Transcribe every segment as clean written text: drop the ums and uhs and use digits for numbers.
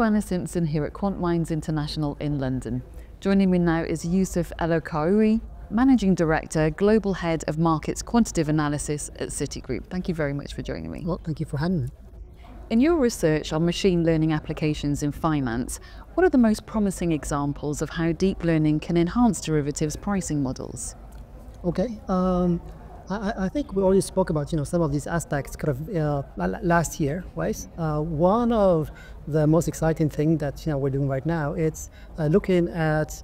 Anna Simpson here at Quant Minds International in London. Joining me now is Youssef Elouerkhaoui, Managing Director, Global Head of Markets Quantitative Analysis at Citigroup. Thank you very much for joining me. Well, thank you for having me. In your research on machine learning applications in finance, what are the most promising examples of how deep learning can enhance derivatives pricing models? Okay, I think we already spoke about some of these aspects last year, right? One of the most exciting things that we're doing right now is looking at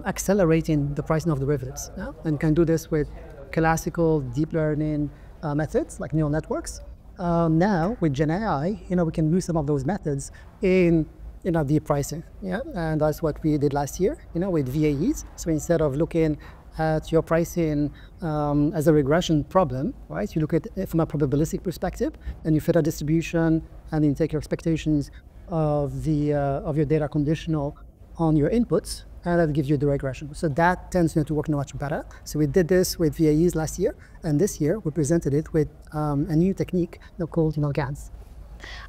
accelerating the pricing of derivatives, and can do this with classical deep learning methods like neural networks. Now with GenAI, we can use some of those methods in the pricing, and that's what we did last year, with VAEs. So instead of looking at your pricing as a regression problem, right? You look at it from a probabilistic perspective, and you fit a distribution, and you take your expectations of your data conditional on your inputs, and that gives you the regression. So that tends to work much better. So we did this with VAEs last year, and this year we presented it with a new technique called GANs.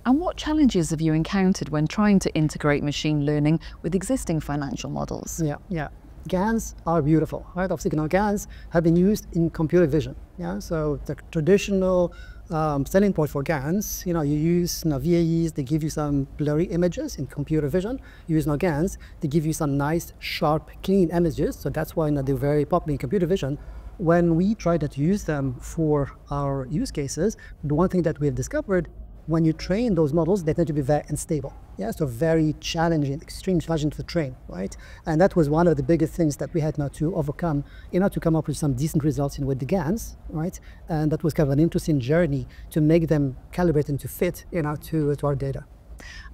And what challenges have you encountered when trying to integrate machine learning with existing financial models? Yeah. GANs are beautiful, right? Obviously, GANs have been used in computer vision. So the traditional selling point for GANs, you use VAEs, they give you some blurry images in computer vision. You use GANs, they give you some nice, sharp, clean images. So that's why they're very popular in computer vision. When we try to use them for our use cases, the one thing that we have discovered, when you train those models, they tend to be very unstable. So very challenging, extremely challenging to train, right? And that was one of the biggest things that we had to overcome, to come up with some decent results with the GANs, right? And that was kind of an interesting journey to make them calibrate and to fit, to our data.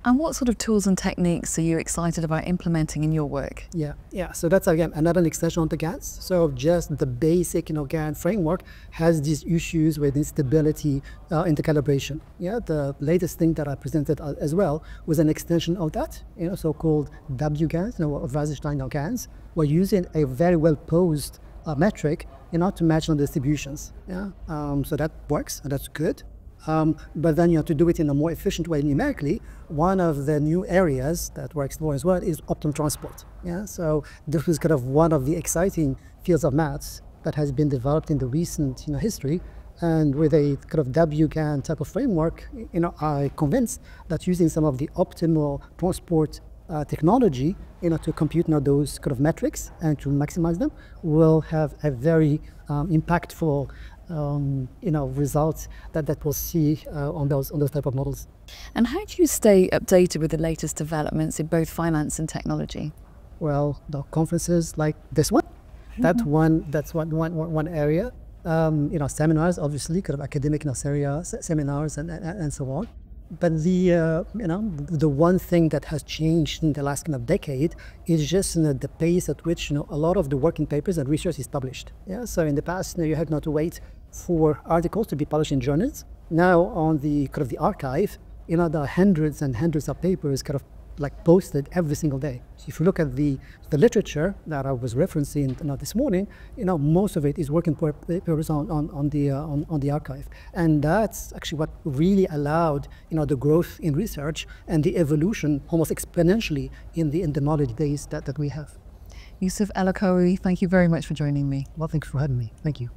And what sort of tools and techniques are you excited about implementing in your work? Yeah. So that's, again, another extension of the GANs. So just the basic, GAN framework has these issues with instability in the calibration. The latest thing that I presented as well was an extension of that, so-called WGANs, Variational GANs. We're using a very well-posed metric, to match on distributions. So that works, and that's good. But then to do it in a more efficient way numerically, one of the new areas that we're exploring as well is optimal transport. So this was kind of one of the exciting fields of maths that has been developed in the recent history. And with a kind of WGAN type of framework, I'm convinced that using some of the optimal transport technology, to compute those kind of metrics and to maximize them, will have a very impactful results that we'll see on those type of models. And how do you stay updated with the latest developments in both finance and technology? Well, the conferences like this one, that's one area. Seminars, obviously, kind of academic seminars and so on. But the one thing that has changed in the last kind of decade is just the pace at which a lot of the working papers and research is published. So in the past, you had to wait for articles to be published in journals. Now on the kind of the archive, there are hundreds and hundreds of papers kind of like posted every single day. So if you look at the literature that I was referencing this morning, most of it is working papers on the archive, and that's actually what really allowed the growth in research and the evolution almost exponentially in the knowledge base that we have. Youssef Elouerkhaoui, thank you very much for joining me. Well, thanks for having me. Thank you.